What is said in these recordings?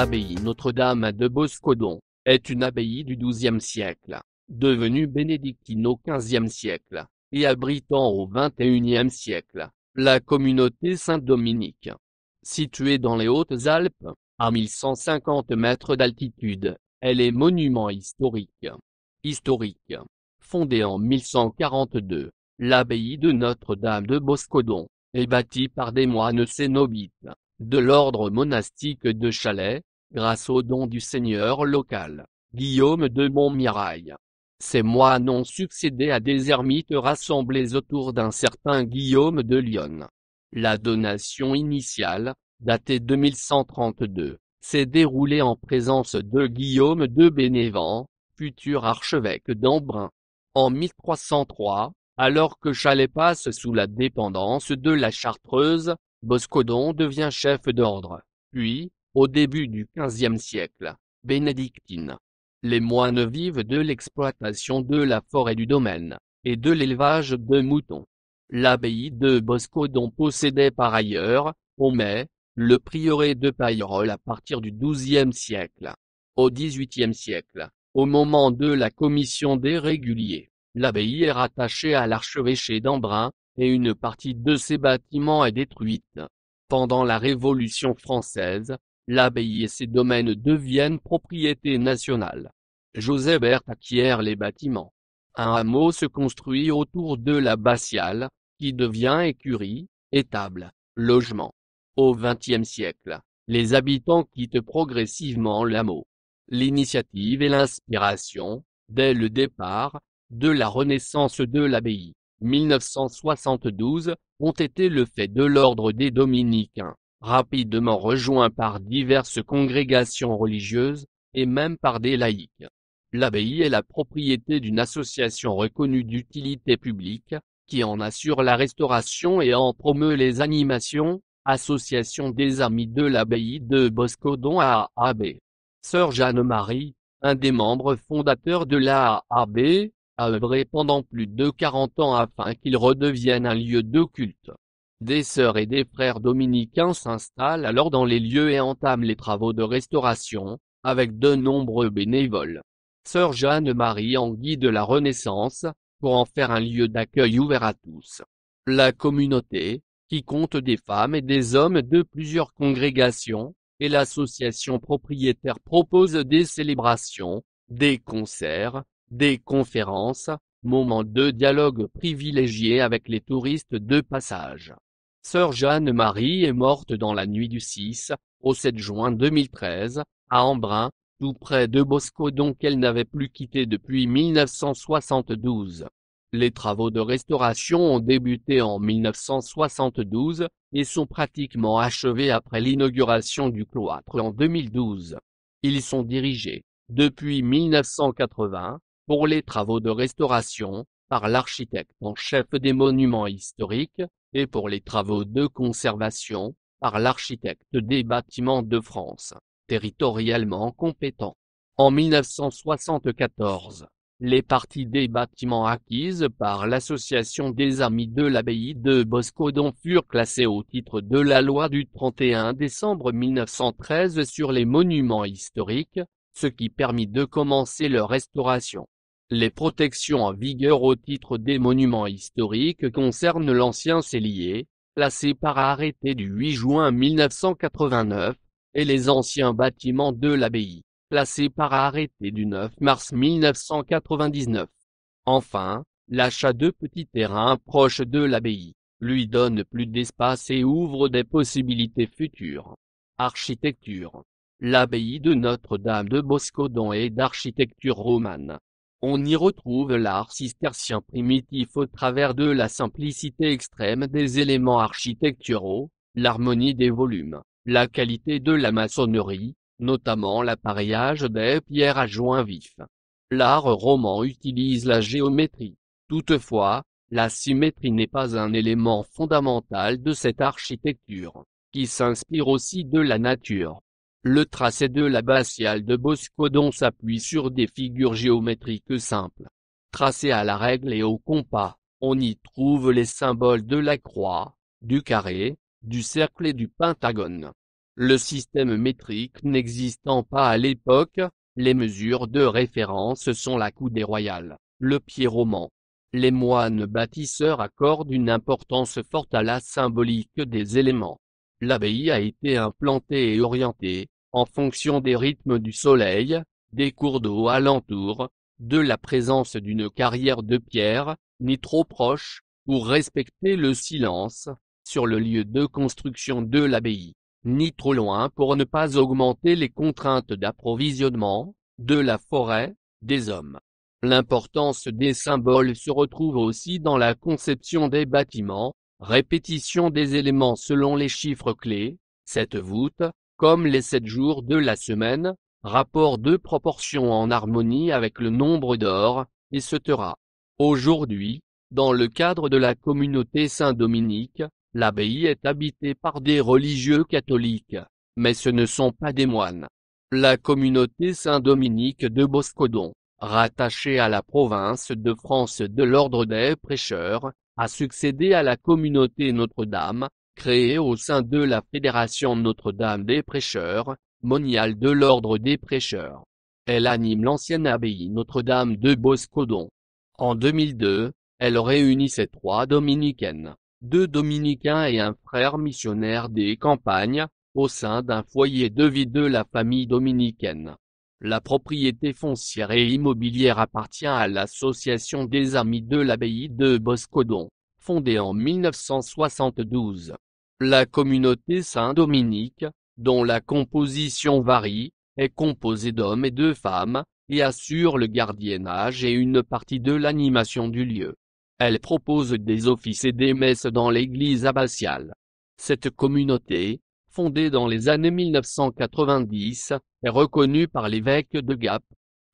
Abbaye Notre-Dame de Boscodon, est une abbaye du XIIe siècle, devenue bénédictine au XVe siècle, et abritant au XXIe siècle, la communauté Saint-Dominique. Située dans les Hautes-Alpes, à 1150 mètres d'altitude, elle est monument historique. Fondée en 1142, l'abbaye de Notre-Dame de Boscodon est bâtie par des moines cénobites de l'ordre monastique de Chalais, grâce aux dons du seigneur local, Guillaume de Montmirail. Ces moines ont succédé à des ermites rassemblés autour d'un certain Guillaume de Lyon. La donation initiale, datée de 1132, s'est déroulée en présence de Guillaume de Bénévent, futur archevêque d'Embrun. En 1303, alors que Chalais passe sous la dépendance de la Chartreuse, Boscodon devient chef d'ordre, puis, au début du XVe siècle, bénédictine. Les moines vivent de l'exploitation de la forêt du domaine, et de l'élevage de moutons. L'abbaye de Boscodon possédait par ailleurs, au mai, le prieuré de Paillerolles à partir du XIIe siècle. Au XVIIIe siècle, au moment de la commission des réguliers, l'abbaye est rattachée à l'archevêché d'Embrun, et une partie de ses bâtiments est détruite. Pendant la Révolution française, l'abbaye et ses domaines deviennent propriété nationale. Joseph Berthe acquiert les bâtiments. Un hameau se construit autour de l'abbatiale, qui devient écurie, étable, logement. Au XXe siècle, les habitants quittent progressivement l'hameau. L'initiative et l'inspiration, dès le départ, de la renaissance de l'abbaye, 1972, ont été le fait de l'ordre des dominicains, rapidement rejoint par diverses congrégations religieuses, et même par des laïcs. L'abbaye est la propriété d'une association reconnue d'utilité publique, qui en assure la restauration et en promeut les animations, Association des Amis de l'Abbaye de Boscodon AAB. Sœur Jeanne-Marie, un des membres fondateurs de l'AAB, a œuvré pendant plus de 40 ans afin qu'il redevienne un lieu de culte. Des sœurs et des frères dominicains s'installent alors dans les lieux et entament les travaux de restauration, avec de nombreux bénévoles. Sœur Jeanne-Marie en guide la Renaissance, pour en faire un lieu d'accueil ouvert à tous. La communauté, qui compte des femmes et des hommes de plusieurs congrégations, et l'association propriétaire propose des célébrations, des concerts, des conférences, moments de dialogue privilégiés avec les touristes de passage. Sœur Jeanne-Marie est morte dans la nuit du 6 au 7 juin 2013, à Embrun, tout près de Boscodon qu'elle n'avait plus quitté depuis 1972. Les travaux de restauration ont débuté en 1972, et sont pratiquement achevés après l'inauguration du cloître en 2012. Ils sont dirigés, depuis 1980, pour les travaux de restauration, par l'architecte en chef des monuments historiques, et pour les travaux de conservation, par l'architecte des bâtiments de France, territorialement compétent. En 1974, les parties des bâtiments acquises par l'Association des Amis de l'Abbaye de Boscodon furent classées au titre de la loi du 31 décembre 1913 sur les monuments historiques, ce qui permit de commencer leur restauration. Les protections en vigueur au titre des monuments historiques concernent l'ancien cellier, placé par arrêté du 8 juin 1989, et les anciens bâtiments de l'abbaye, placés par arrêté du 9 mars 1999. Enfin, l'achat de petits terrains proches de l'abbaye, lui donne plus d'espace et ouvre des possibilités futures. Architecture. L'abbaye de Notre-Dame de Boscodon est d'architecture romane. On y retrouve l'art cistercien primitif au travers de la simplicité extrême des éléments architecturaux, l'harmonie des volumes, la qualité de la maçonnerie, notamment l'appareillage des pierres à joints vifs. L'art roman utilise la géométrie. Toutefois, la symétrie n'est pas un élément fondamental de cette architecture, qui s'inspire aussi de la nature. Le tracé de l'abbatiale de Boscodon s'appuie sur des figures géométriques simples. Tracées à la règle et au compas, on y trouve les symboles de la croix, du carré, du cercle et du pentagone. Le système métrique n'existant pas à l'époque, les mesures de référence sont la coudée royale, le pied roman. Les moines bâtisseurs accordent une importance forte à la symbolique des éléments. L'abbaye a été implantée et orientée, en fonction des rythmes du soleil, des cours d'eau alentour, de la présence d'une carrière de pierre, ni trop proche, pour respecter le silence, sur le lieu de construction de l'abbaye, ni trop loin pour ne pas augmenter les contraintes d'approvisionnement, de la forêt, des hommes. L'importance des symboles se retrouve aussi dans la conception des bâtiments, répétition des éléments selon les chiffres clés, 7 voûtes, comme les 7 jours de la semaine, rapport de proportion en harmonie avec le nombre d'or, etc. Aujourd'hui, dans le cadre de la communauté Saint-Dominique, l'abbaye est habitée par des religieux catholiques, mais ce ne sont pas des moines. La communauté Saint-Dominique de Boscodon, rattachée à la province de France de l'ordre des prêcheurs, a succédé à la communauté Notre-Dame, créée au sein de la Fédération Notre-Dame des prêcheurs, moniale de l'ordre des prêcheurs. Elle anime l'ancienne abbaye Notre-Dame de Boscodon. En 2002, elle réunissait 3 dominicaines, 2 dominicains et un frère missionnaire des campagnes, au sein d'un foyer de vie de la famille dominicaine. La propriété foncière et immobilière appartient à l'Association des Amis de l'Abbaye de Boscodon, fondée en 1972. La communauté Saint-Dominique, dont la composition varie, est composée d'hommes et de femmes, et assure le gardiennage et une partie de l'animation du lieu. Elle propose des offices et des messes dans l'église abbatiale. Cette communauté, fondée dans les années 1990, est reconnue par l'évêque de Gap.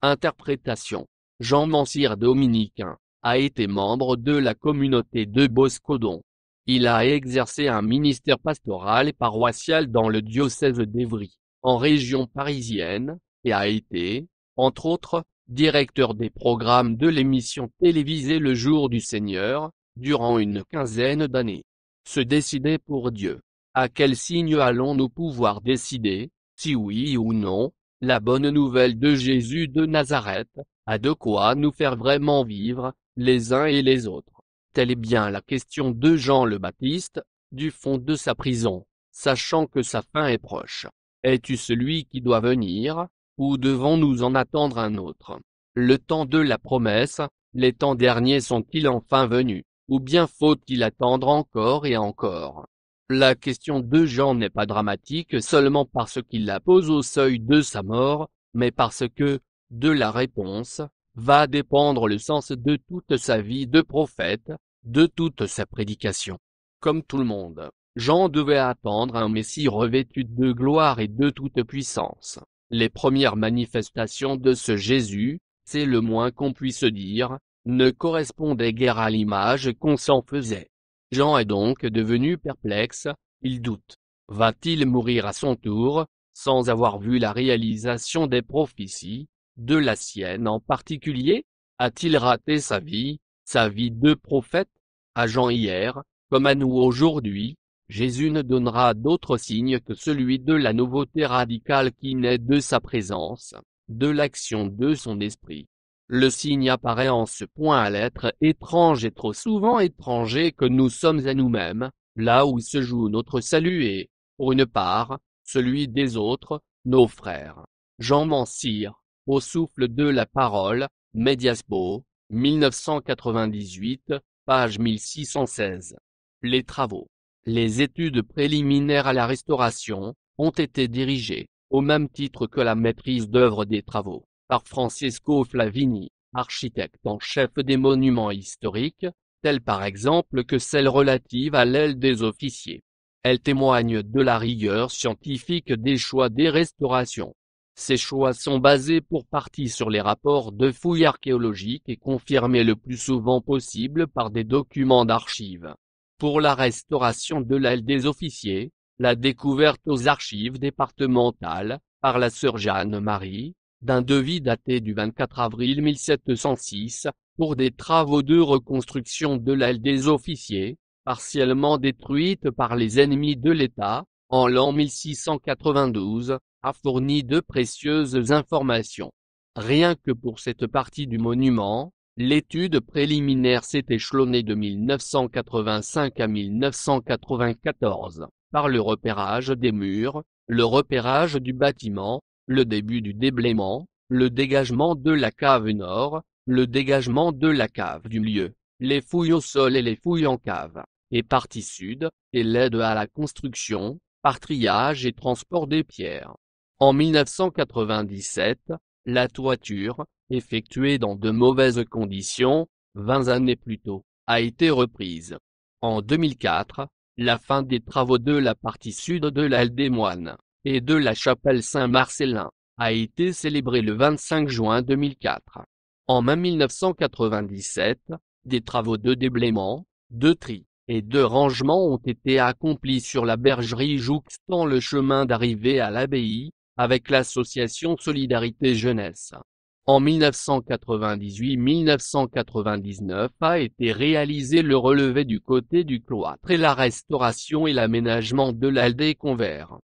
Interprétation. Jean Mansir dominicain, a été membre de la communauté de Boscodon. Il a exercé un ministère pastoral et paroissial dans le diocèse d'Évry, en région parisienne, et a été, entre autres, directeur des programmes de l'émission télévisée Le Jour du Seigneur, durant une quinzaine d'années. Se décider pour Dieu. À quel signe allons-nous pouvoir décider, si oui ou non, la bonne nouvelle de Jésus de Nazareth, a de quoi nous faire vraiment vivre, les uns et les autres? Telle est bien la question de Jean le Baptiste, du fond de sa prison, sachant que sa fin est proche. Es-tu celui qui doit venir, ou devons-nous en attendre un autre? Le temps de la promesse, les temps derniers sont-ils enfin venus, ou bien faut-il attendre encore et encore? La question de Jean n'est pas dramatique seulement parce qu'il la pose au seuil de sa mort, mais parce que, de la réponse, va dépendre le sens de toute sa vie de prophète, de toute sa prédication. Comme tout le monde, Jean devait attendre un Messie revêtu de gloire et de toute puissance. Les premières manifestations de ce Jésus, c'est le moins qu'on puisse dire, ne correspondaient guère à l'image qu'on s'en faisait. Jean est donc devenu perplexe, il doute. Va-t-il mourir à son tour, sans avoir vu la réalisation des prophéties, de la sienne en particulier? A-t-il raté sa vie de prophète? À Jean hier, comme à nous aujourd'hui, Jésus ne donnera d'autre signe que celui de la nouveauté radicale qui naît de sa présence, de l'action de son esprit. Le signe apparaît en ce point à l'être étrange et trop souvent étranger que nous sommes à nous-mêmes, là où se joue notre salut et, pour une part, celui des autres, nos frères. Jean Mansir, au souffle de la parole, Mediaspo, 1998, page 1616. Les travaux. Les études préliminaires à la restauration ont été dirigées, au même titre que la maîtrise d'œuvre des travaux, par Francesco Flavini, architecte en chef des monuments historiques, tels par exemple que celle relative à l'aile des officiers. Elle témoigne de la rigueur scientifique des choix des restaurations. Ces choix sont basés pour partie sur les rapports de fouilles archéologiques et confirmés le plus souvent possible par des documents d'archives. Pour la restauration de l'aile des officiers, la découverte aux archives départementales, par la sœur Jeanne-Marie, d'un devis daté du 24 avril 1706, pour des travaux de reconstruction de l'aile des officiers, partiellement détruite par les ennemis de l'État, en l'an 1692, a fourni de précieuses informations. Rien que pour cette partie du monument, l'étude préliminaire s'est échelonnée de 1985 à 1994, par le repérage des murs, le repérage du bâtiment, le début du déblaiement, le dégagement de la cave nord, le dégagement de la cave du milieu, les fouilles au sol et les fouilles en cave, et partie sud, et l'aide à la construction, par triage et transport des pierres. En 1997, la toiture, effectuée dans de mauvaises conditions, 20 années plus tôt, a été reprise. En 2004, la fin des travaux de la partie sud de l'aile des Moines, et de la chapelle Saint-Marcellin, a été célébrée le 25 juin 2004. En mai 1997, des travaux de déblaiement, de tri, et de rangement ont été accomplis sur la bergerie jouxtant le chemin d'arrivée à l'abbaye, avec l'association Solidarité Jeunesse. En 1998-1999 a été réalisé le relevé du côté du cloître et la restauration et l'aménagement de l'aile des Convers.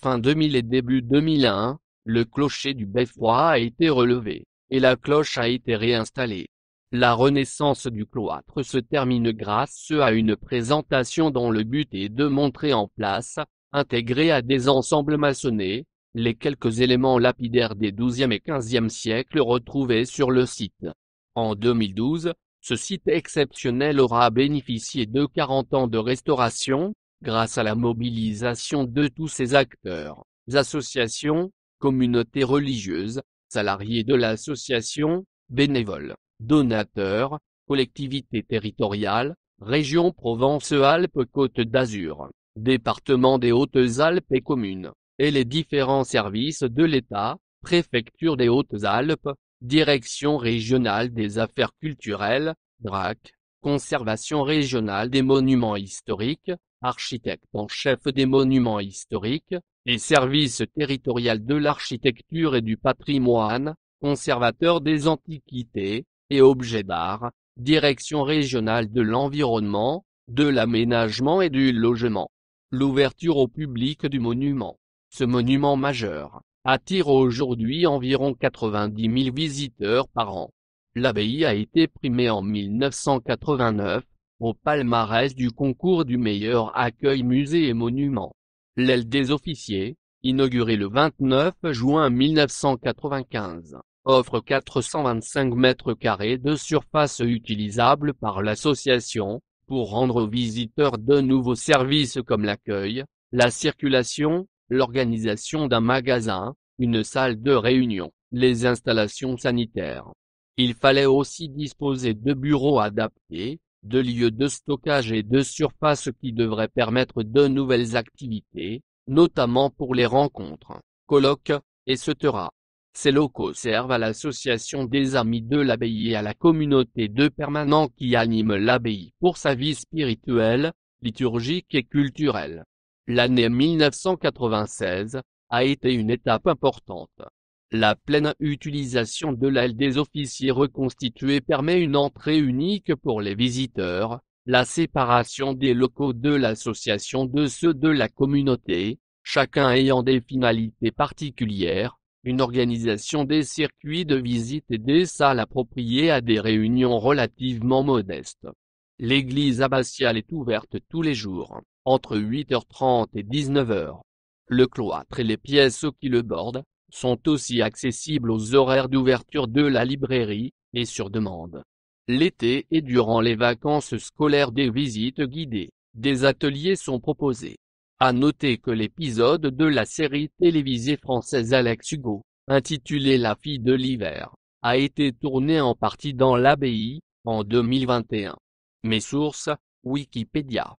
Fin 2000 et début 2001, le clocher du beffroi a été relevé, et la cloche a été réinstallée. La renaissance du cloître se termine grâce à une présentation dont le but est de montrer en place, intégrés à des ensembles maçonnés, les quelques éléments lapidaires des XIIe et XVe siècles retrouvés sur le site. En 2012, ce site exceptionnel aura bénéficié de 40 ans de restauration, grâce à la mobilisation de tous ses acteurs, associations, communautés religieuses, salariés de l'association, bénévoles, donateurs, collectivités territoriales, région Provence-Alpes-Côte d'Azur, département des Hautes-Alpes et communes, et les différents services de l'État, préfecture des Hautes-Alpes, direction régionale des affaires culturelles, DRAC, conservation régionale des monuments historiques, architecte en chef des monuments historiques, et service territorial de l'architecture et du patrimoine, conservateur des antiquités et objets d'art, direction régionale de l'environnement, de l'aménagement et du logement. L'ouverture au public du monument. Ce monument majeur attire aujourd'hui environ 90 000 visiteurs par an. L'abbaye a été primée en 1989, au palmarès du concours du meilleur accueil musée et monument. L'aile des officiers, inaugurée le 29 juin 1995, offre 425 mètres carrés de surface utilisable par l'association, pour rendre aux visiteurs de nouveaux services comme l'accueil, la circulation, l'organisation d'un magasin, une salle de réunion, les installations sanitaires. Il fallait aussi disposer de bureaux adaptés, de lieux de stockage et de surfaces qui devraient permettre de nouvelles activités, notamment pour les rencontres, colloques, etc. Ces locaux servent à l'association des Amis de l'Abbaye et à la communauté de permanents qui animent l'abbaye pour sa vie spirituelle, liturgique et culturelle. L'année 1996 a été une étape importante. La pleine utilisation de l'aile des officiers reconstituée permet une entrée unique pour les visiteurs, la séparation des locaux de l'association de ceux de la communauté, chacun ayant des finalités particulières, une organisation des circuits de visite et des salles appropriées à des réunions relativement modestes. L'église abbatiale est ouverte tous les jours, entre 8h30 et 19h. Le cloître et les pièces qui le bordent sont aussi accessibles aux horaires d'ouverture de la librairie, et sur demande. L'été et durant les vacances scolaires des visites guidées, des ateliers sont proposés. À noter que l'épisode de la série télévisée française Alex Hugo, intitulé La fille de l'hiver, a été tourné en partie dans l'abbaye, en 2021. Mes sources, Wikipédia.